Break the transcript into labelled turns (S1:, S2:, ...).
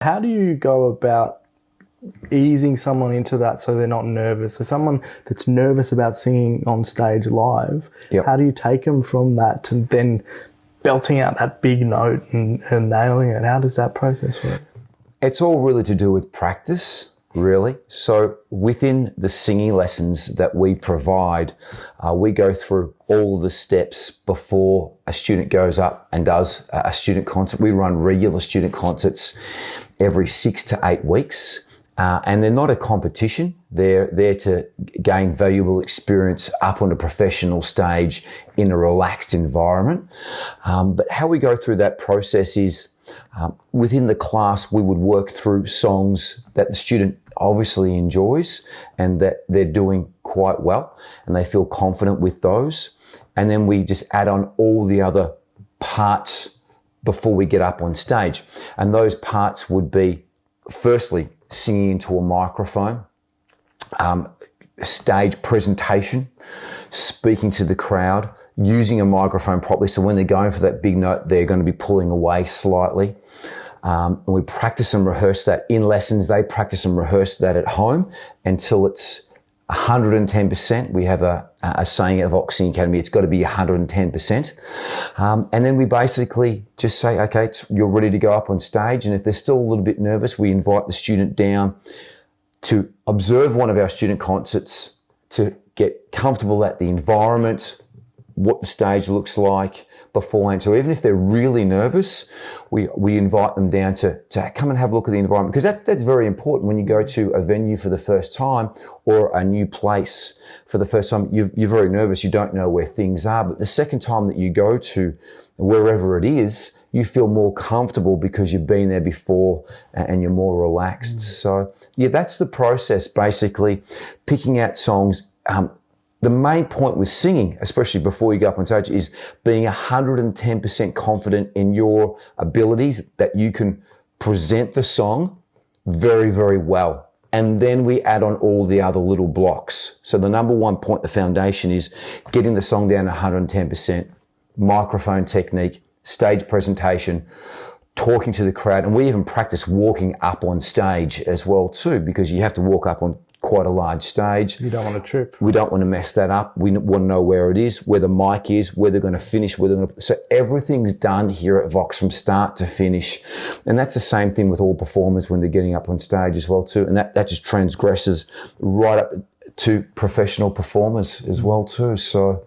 S1: How do you go about easing someone into that so they're not nervous? So someone that's nervous about singing on stage live, how do you take them from that to then belting out that big note and nailing it? How does that process work?
S2: It's all really to do with practice, really. So within the singing lessons that we provide, we go through all of the steps before a student goes up and does a student concert. We run regular student concerts every 6 to 8 weeks. And they're not a competition. They're there to gain valuable experience up on a professional stage in a relaxed environment. But how we go through that process is within the class, we would work through songs that the student obviously enjoys and that they're doing quite well and they feel confident with those. And then we just add on all the other parts before we get up on stage. And those parts would be, firstly, singing into a microphone, stage presentation, speaking to the crowd, using a microphone properly. So when they're going for that big note, they're going to be pulling away slightly. And we practice and rehearse that in lessons. They practice and rehearse that at home until it's 110%. We have a saying at Vox Singing Academy, it's got to be 110%. And then we basically just say, okay, you're ready to go up on stage. And if they're still a little bit nervous, we invite the student down to observe one of our student concerts, to get comfortable at the environment, what the stage looks like beforehand. So even if they're really nervous, we invite them down to come and have a look at the environment, because that's very important when you go to a venue for the first time or a new place for the first time. You're very nervous, you don't know where things are, but the second time that you go to wherever it is, you feel more comfortable because you've been there before and you're more relaxed. So yeah, that's the process, basically, picking out songs. The main point with singing, especially before you go up on stage, is being 110% confident in your abilities, that you can present the song very, very well. And then we add on all the other little blocks. So the number one point, the foundation, is getting the song down to 110%, microphone technique, stage presentation, talking to the crowd. And we even practice walking up on stage as well too, because you have to walk up on quite a large stage.
S1: You don't want to trip.
S2: We don't want to mess that up. We want to know where it is, where the mic is, where they're going to finish, so everything's done here at Vox from start to finish. And that's the same thing with all performers when they're getting up on stage as well too. And that just transgresses right up to professional performers as well too. So